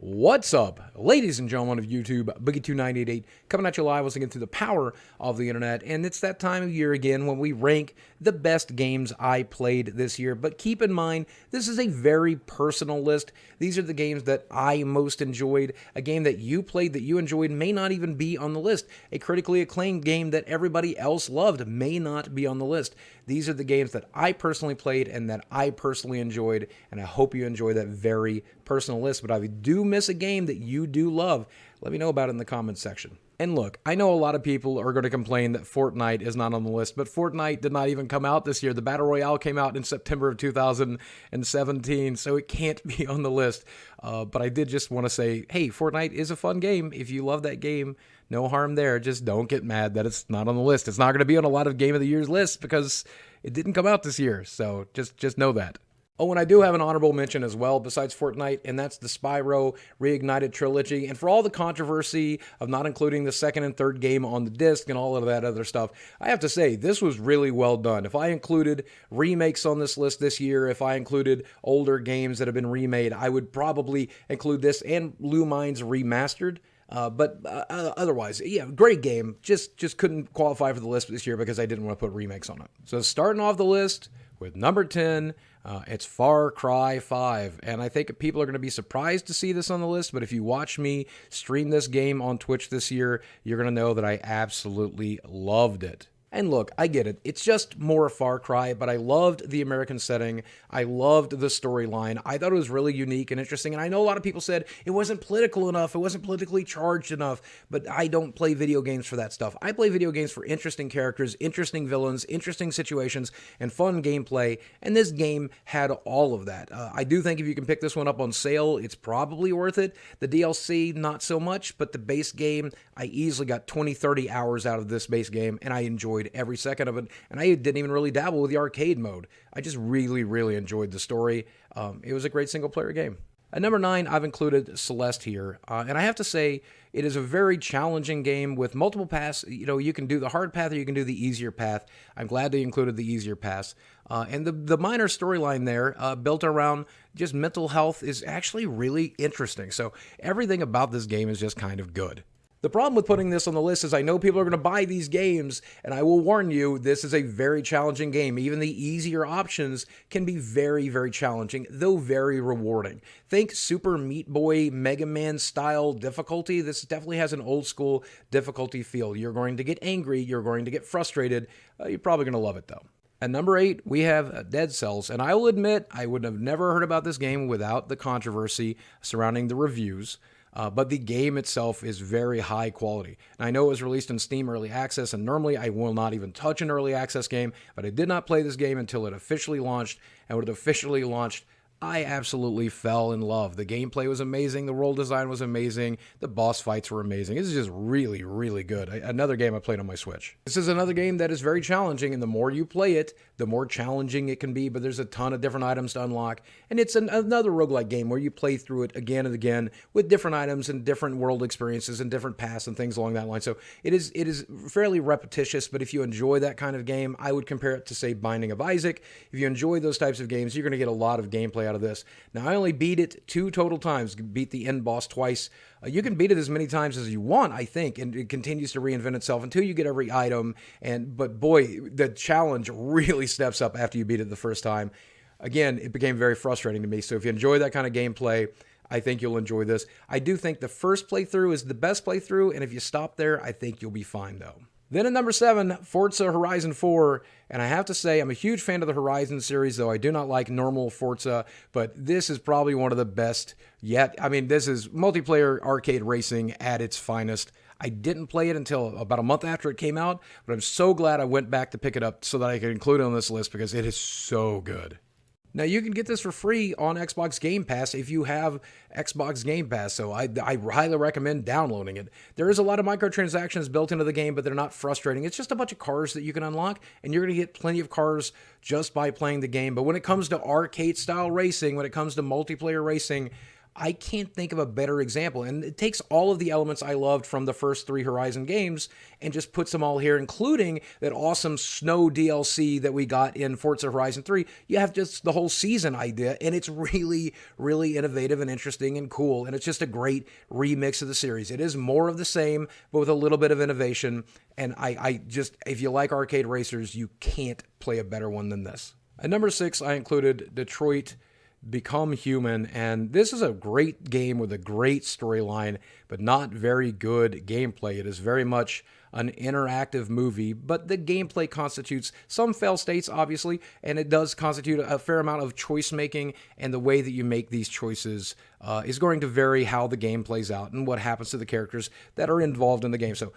What's up, ladies and gentlemen of YouTube? Boogie2988 coming at you live once again through the power of the internet, and it's that time of year again when we rank the best games I played this year. But keep in mind, this is a very personal list. These are the games that I most enjoyed. A game that you played that you enjoyed may not even be on the list. A critically acclaimed game that everybody else loved may not be on the list. These are the games that I personally played and that I personally enjoyed, and I hope you enjoy that very personal list. But if you do miss a game that you do love, let me know about it in the comments section. And look, I know a lot of people are going to complain that Fortnite is not on the list, but Fortnite did not even come out this year. The Battle Royale came out in September of 2017, so it can't be on the list. But I did just want to say, hey, Fortnite is a fun game. If you love that game, no harm there. Just don't get mad that it's not on the list. It's not going to be on a lot of Game of the Year's lists because it didn't come out this year. So just know that. Oh, and I do have an honorable mention as well besides Fortnite, and that's the Spyro Reignited Trilogy. And for all the controversy of not including the second and third game on the disc and all of that other stuff, I have to say, this was really well done. If I included remakes on this list this year, if I included older games that have been remade, I would probably include this and Lumines Remastered. But otherwise, yeah, great game. Just couldn't qualify for the list this year because I didn't want to put remakes on it. So starting off the list with number 10, it's Far Cry 5. And I think people are going to be surprised to see this on the list, but if you watch me stream this game on Twitch this year, you're going to know that I absolutely loved it. And look, I get it. It's just more Far Cry, but I loved the American setting. I loved the storyline. I thought it was really unique and interesting. And I know a lot of people said it wasn't political enough. It wasn't politically charged enough. But I don't play video games for that stuff. I play video games for interesting characters, interesting villains, interesting situations, and fun gameplay. And this game had all of that. I do think if you can pick this one up on sale, it's probably worth it. The DLC, not so much, but the base game, I easily got 20, 30 hours out of this base game, and I enjoyed every second of it, and I didn't even really dabble with the arcade mode. I just really enjoyed the story. It was a great single-player game. At number 9, I've included Celeste here, and I have to say, it is a very challenging game with multiple paths. You know, you can do the hard path or you can do the easier path. I'm glad they included the easier path. And the minor storyline there, built around just mental health, is actually really interesting. So everything about this game is just kind of good. The problem with putting this on the list is I know people are going to buy these games, and I will warn you, this is a very challenging game. Even the easier options can be very challenging, though very rewarding. Think Super Meat Boy Mega Man style difficulty. This definitely has an old school difficulty feel. You're going to get angry, you're going to get frustrated. You're probably going to love it though. At number 8, we have Dead Cells, and I will admit I would have never heard about this game without the controversy surrounding the reviews. But the game itself is very high quality. And I know it was released in Steam Early Access, and normally I will not even touch an Early Access game, but I did not play this game until it officially launched, and when it officially launched, I absolutely fell in love. The gameplay was amazing, the world design was amazing, the boss fights were amazing. This is just really good. Another game I played on my Switch. This is another game that is very challenging, and the more you play it, the more challenging it can be, but there's a ton of different items to unlock, and it's another roguelike game where you play through it again and again with different items and different world experiences and different paths and things along that line. So it is fairly repetitious, but if you enjoy that kind of game, I would compare it to, say, Binding of Isaac. If you enjoy those types of games, you're going to get a lot of gameplay out of this. Now, I only beat it 2 total times, beat the end boss twice. You can beat it as many times as you want, I think, and it continues to reinvent itself until you get every item. But boy, the challenge really steps up after you beat it the first time. Again, it became very frustrating to me. So if you enjoy that kind of gameplay, I think you'll enjoy this. I do think the first playthrough is the best playthrough, and if you stop there, I think you'll be fine, though. Then at number 7, Forza Horizon 4, and I have to say I'm a huge fan of the Horizon series, though I do not like normal Forza, but this is probably one of the best yet. I mean, this is multiplayer arcade racing at its finest. I didn't play it until about a month after it came out, but I'm so glad I went back to pick it up so that I could include it on this list because it is so good. Now, you can get this for free on Xbox Game Pass if you have Xbox Game Pass, so I highly recommend downloading it. There is a lot of microtransactions built into the game, but they're not frustrating. It's just a bunch of cars that you can unlock, and you're going to get plenty of cars just by playing the game. But when it comes to arcade-style racing, when it comes to multiplayer racing, I can't think of a better example. And it takes all of the elements I loved from the first three Horizon games and just puts them all here, including that awesome snow DLC that we got in Forza Horizon 3. You have just the whole season idea, and it's really, really innovative and interesting and cool. And it's just a great remix of the series. It is more of the same, but with a little bit of innovation. And I just, if you like arcade racers, you can't play a better one than this. At number 6, I included Detroit Become Human, and this is a great game with a great storyline, but not very good gameplay. It is very much an interactive movie, but the gameplay constitutes some fail states, obviously, and it does constitute a fair amount of choice making, and the way that you make these choices is going to vary how the game plays out and what happens to the characters that are involved in the game. So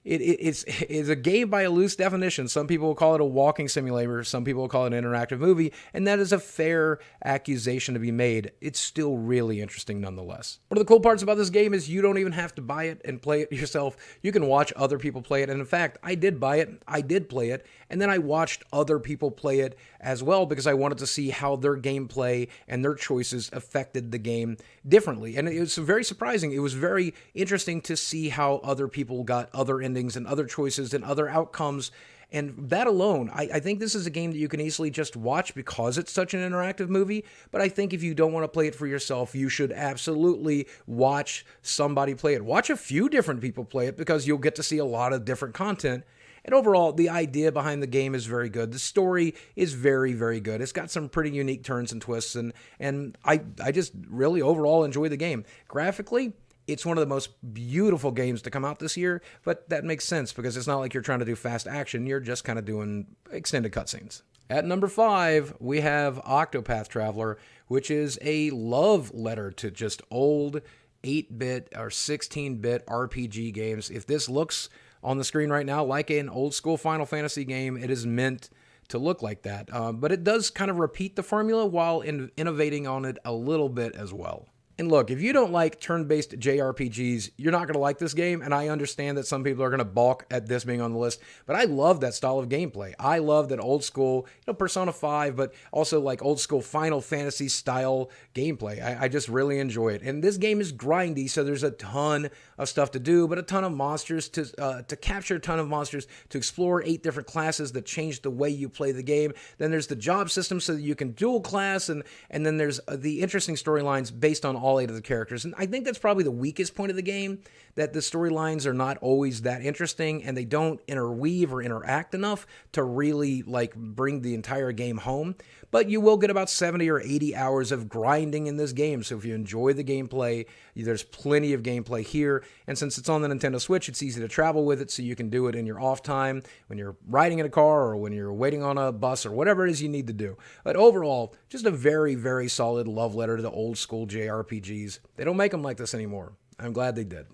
it's a game by a loose definition. Some people will call it a walking simulator. Some people will call it an interactive movie. And that is a fair accusation to be made. It's still really interesting nonetheless. One of the cool parts about this game is you don't even have to buy it and play it yourself. You can watch other people play it. And in fact, I did buy it. I did play it. And then I watched other people play it as well because I wanted to see how their gameplay and their choices affected the game differently. And it was very surprising. It was very interesting to see how other people got other endings and other choices and other outcomes. And that alone, I think this is a game that you can easily just watch because it's such an interactive movie. But I think if you don't want to play it for yourself, you should absolutely watch somebody play it. Watch a few different people play it because you'll get to see a lot of different content. And overall, the idea behind the game is very good. The story is very, very good. It's got some pretty unique turns and twists, and I just really overall enjoy the game. Graphically, it's one of the most beautiful games to come out this year, but that makes sense because it's not like you're trying to do fast action. You're just kind of doing extended cutscenes. At number 5, we have Octopath Traveler, which is a love letter to just old 8-bit or 16-bit RPG games. If this looks on the screen right now like an old school Final Fantasy game, it is meant to look like that. But it does kind of repeat the formula while innovating on it a little bit as well. And look, if you don't like turn-based JRPGs, you're not going to like this game, and I understand that some people are going to balk at this being on the list, but I love that style of gameplay. I love that old school, Persona 5, but also like old school Final Fantasy style gameplay. I just really enjoy it. And this game is grindy, so there's a ton of stuff to do, but a ton of monsters to capture, a ton of monsters to explore, 8 different classes that change the way you play the game. Then there's the job system so that you can dual class, and then there's the interesting storylines based on all 8 of the characters. And I think that's probably the weakest point of the game, that the storylines are not always that interesting and they don't interweave or interact enough to really like bring the entire game home. But you will get about 70 or 80 hours of grinding in this game. So if you enjoy the gameplay, there's plenty of gameplay here. And since it's on the Nintendo Switch, it's easy to travel with it, so you can do it in your off time, when you're riding in a car or when you're waiting on a bus or whatever it is you need to do. But overall, just a very, very solid love letter to the old school JRPGs. They don't make them like this anymore. I'm glad they did.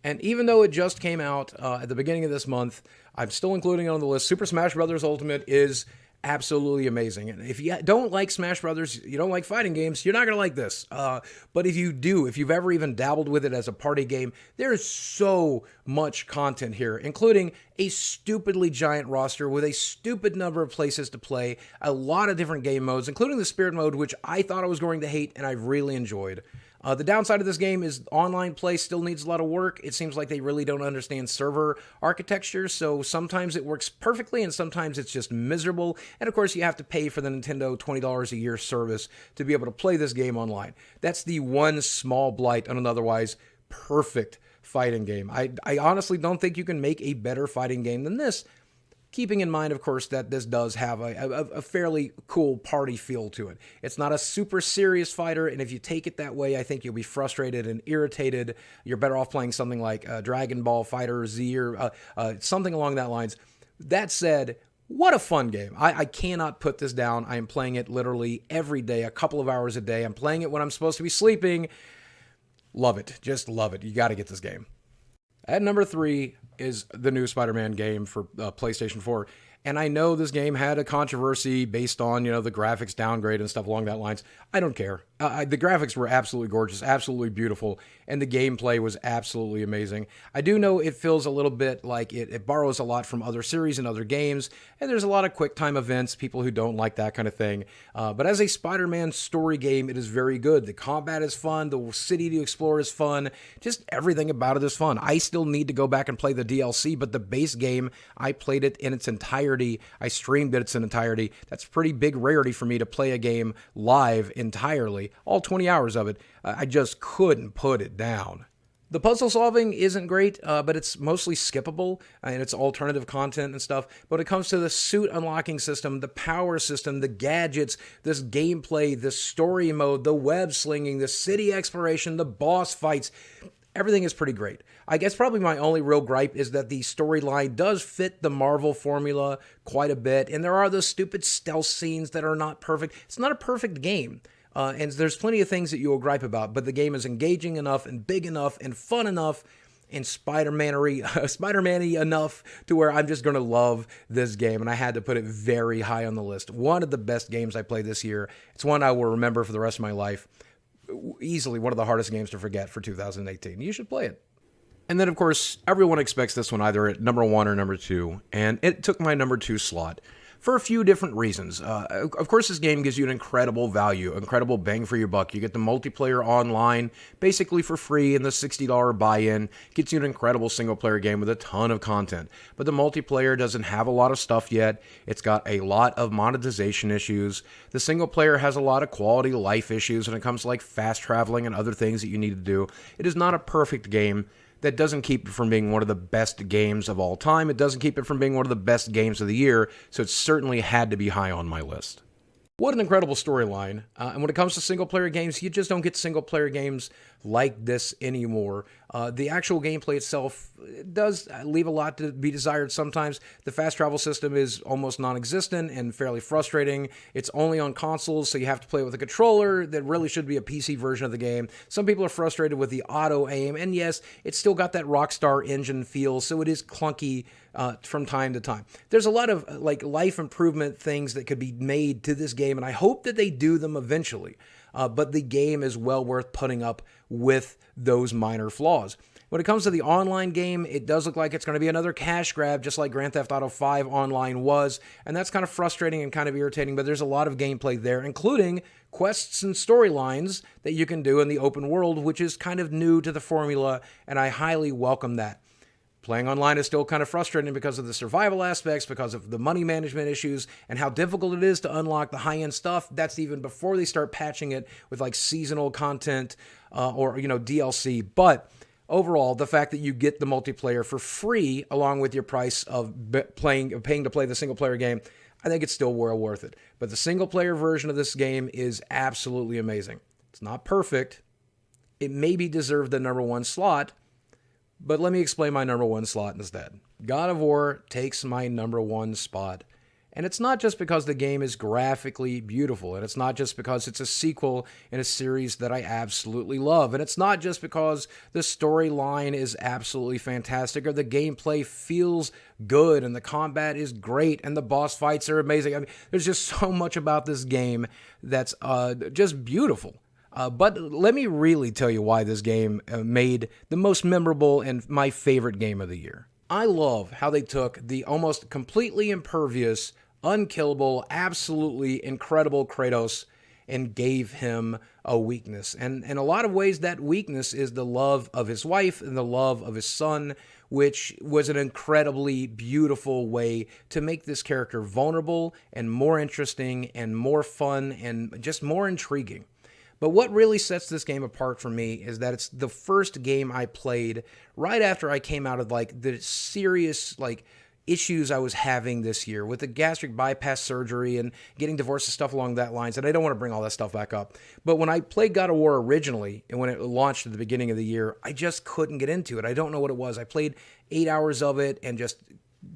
And even though it just came out at the beginning of this month, I'm still including it on the list. Super Smash Bros. Ultimate is absolutely amazing. And if you don't like Smash Brothers, you don't like fighting games, you're not going to like this. But if you do, if you've ever even dabbled with it as a party game, there's so much content here, including a stupidly giant roster with a stupid number of places to play, a lot of different game modes, including the Spirit mode, which I thought I was going to hate and I've really enjoyed. The downside of this game is online play still needs a lot of work. It seems like they really don't understand server architecture, so sometimes it works perfectly and sometimes it's just miserable. And of course, you have to pay for the Nintendo $20 a year service to be able to play this game online. That's the one small blight on an otherwise perfect fighting game. I honestly don't think you can make a better fighting game than this, keeping in mind, of course, that this does have a fairly cool party feel to it. It's not a super serious fighter, and if you take it that way, I think you'll be frustrated and irritated. You're better off playing something like Dragon Ball Fighter Z or something along that lines. That said, what a fun game. I cannot put this down. I am playing it literally every day, a couple of hours a day. I'm playing it when I'm supposed to be sleeping. Love it. Just love it. You got to get this game. At number 3 is the new Spider-Man game for PlayStation 4. And I know this game had a controversy based on, the graphics downgrade and stuff along that lines. I don't care. The graphics were absolutely gorgeous, absolutely beautiful, and the gameplay was absolutely amazing. I do know it feels a little bit like it borrows a lot from other series and other games, and there's a lot of quick time events, people who don't like that kind of thing. But as a Spider-Man story game, it is very good. The combat is fun, the city to explore is fun, just everything about it is fun. I still need to go back and play the DLC, but the base game, I played it in its entirety. I streamed it in its entirety. That's pretty big rarity for me to play a game live entirely, all 20 hours of it. I just couldn't put it down. The puzzle solving isn't great, but it's mostly skippable, and it's alternative content and stuff. But when it comes to the suit unlocking system, the power system, the gadgets, this gameplay, the story mode, the web slinging, the city exploration, the boss fights, everything is pretty great. I guess probably my only real gripe is that the storyline does fit the Marvel formula quite a bit, and there are those stupid stealth scenes that are not perfect. It's not a perfect game. And there's plenty of things that you will gripe about, but the game is engaging enough and big enough and fun enough and Spider-Man-y enough to where I'm just going to love this game, and I had to put it very high on the list. One of the best games I played this year. It's one I will remember for the rest of my life. Easily one of the hardest games to forget for 2018. You should play it. And then, of course, everyone expects this one either at number 1 or number 2, and it took my number 2 slot for a few different reasons. Of course, this game gives you an incredible value, incredible bang for your buck. You get the multiplayer online basically for free, and the $60 buy-in gets you an incredible single-player game with a ton of content. But the multiplayer doesn't have a lot of stuff yet. It's got a lot of monetization issues. The single-player has a lot of quality life issues when it comes to like fast traveling and other things that you need to do. It is not a perfect game. That doesn't keep it from being one of the best games of all time. It doesn't keep it from being one of the best games of the year, so it certainly had to be high on my list. What an incredible storyline. And when it comes to single-player games, you just don't get single-player games like this anymore. The actual gameplay itself does leave a lot to be desired sometimes. The fast travel system is almost non-existent and fairly frustrating. It's only on consoles, so you have to play with a controller that really should be a PC version of the game. Some people are frustrated with the auto aim, and yes, it's still got that Rockstar engine feel, so it is clunky from time to time. There's a lot of like life improvement things that could be made to this game, and I hope that they do them eventually. But the game is well worth putting up with those minor flaws. When it comes to the online game, it does look like it's going to be another cash grab, just like Grand Theft Auto 5 Online was, and that's kind of frustrating and kind of irritating, but there's a lot of gameplay there, including quests and storylines that you can do in the open world, which is kind of new to the formula, and I highly welcome that. Playing online is still kind of frustrating because of the survival aspects, because of the money management issues, and how difficult it is to unlock the high-end stuff. That's even before they start patching it with like seasonal content or DLC. But overall, the fact that you get the multiplayer for free along with your price of paying to play the single-player game, I think it's still well worth it. But the single-player version of this game is absolutely amazing. It's not perfect. It maybe deserved the number 1 slot, but let me explain my number 1 slot instead. God of War takes my number 1 spot. And it's not just because the game is graphically beautiful, and it's not just because it's a sequel in a series that I absolutely love, and it's not just because the storyline is absolutely fantastic or the gameplay feels good and the combat is great and the boss fights are amazing. I mean, there's just so much about this game that's just beautiful. But let me really tell you why this game made the most memorable and my favorite game of the year. I love how they took the almost completely impervious, unkillable, absolutely incredible Kratos and gave him a weakness. And in a lot of ways, that weakness is the love of his wife and the love of his son, which was an incredibly beautiful way to make this character vulnerable and more interesting and more fun and just more intriguing. But what really sets this game apart for me is that it's the first game I played right after I came out of like the serious issues I was having this year with the gastric bypass surgery and getting divorced and stuff along that lines. And I don't want to bring all that stuff back up. But when I played God of War originally and when it launched at the beginning of the year, I just couldn't get into it. I don't know what it was. I played 8 hours of it and just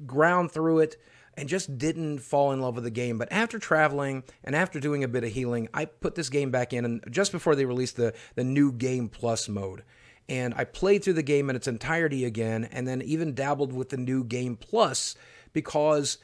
ground through it and just didn't fall in love with the game. But after traveling and after doing a bit of healing, I put this game back in, and just before they released the new Game Plus mode. And I played through the game in its entirety again, and then even dabbled with the new Game Plus because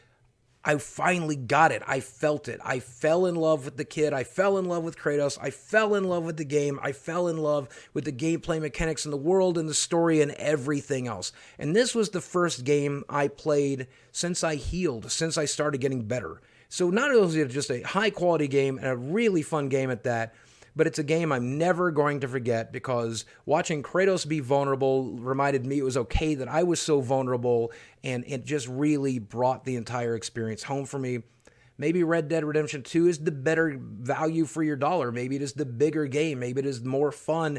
I finally got it. I felt it. I fell in love with the kid. I fell in love with Kratos. I fell in love with the game. I fell in love with the gameplay mechanics and the world and the story and everything else. And this was the first game I played since I healed, since I started getting better. So not only is it just a high quality game and a really fun game at that, but it's a game I'm never going to forget because watching Kratos be vulnerable reminded me it was okay that I was so vulnerable, and it just really brought the entire experience home for me. Maybe Red Dead Redemption 2 is the better value for your dollar. Maybe it is the bigger game. Maybe it is more fun.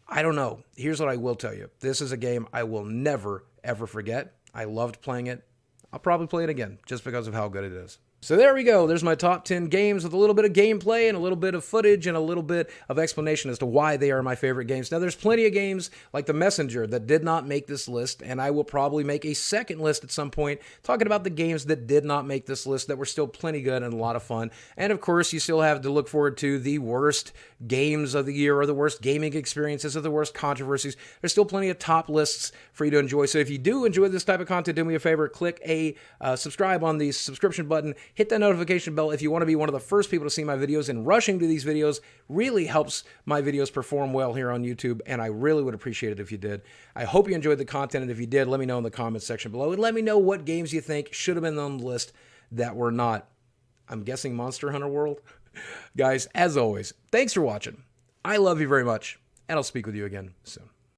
I don't know. Here's what I will tell you. This is a game I will never, ever forget. I loved playing it. I'll probably play it again just because of how good it is. So there we go. There's my top 10 games with a little bit of gameplay and a little bit of footage and a little bit of explanation as to why they are my favorite games. Now, there's plenty of games like The Messenger that did not make this list, and I will probably make a second list at some point talking about the games that did not make this list that were still plenty good and a lot of fun. And of course, you still have to look forward to the worst games of the year or the worst gaming experiences or the worst controversies. There's still plenty of top lists for you to enjoy. So if you do enjoy this type of content, do me a favor, click a subscribe on the subscription button. Hit that notification bell if you want to be one of the first people to see my videos, and rushing to these videos really helps my videos perform well here on YouTube, and I really would appreciate it if you did. I hope you enjoyed the content, and if you did, let me know in the comments section below, and let me know what games you think should have been on the list that were not. I'm guessing Monster Hunter World. Guys, as always, thanks for watching. I love you very much, and I'll speak with you again soon.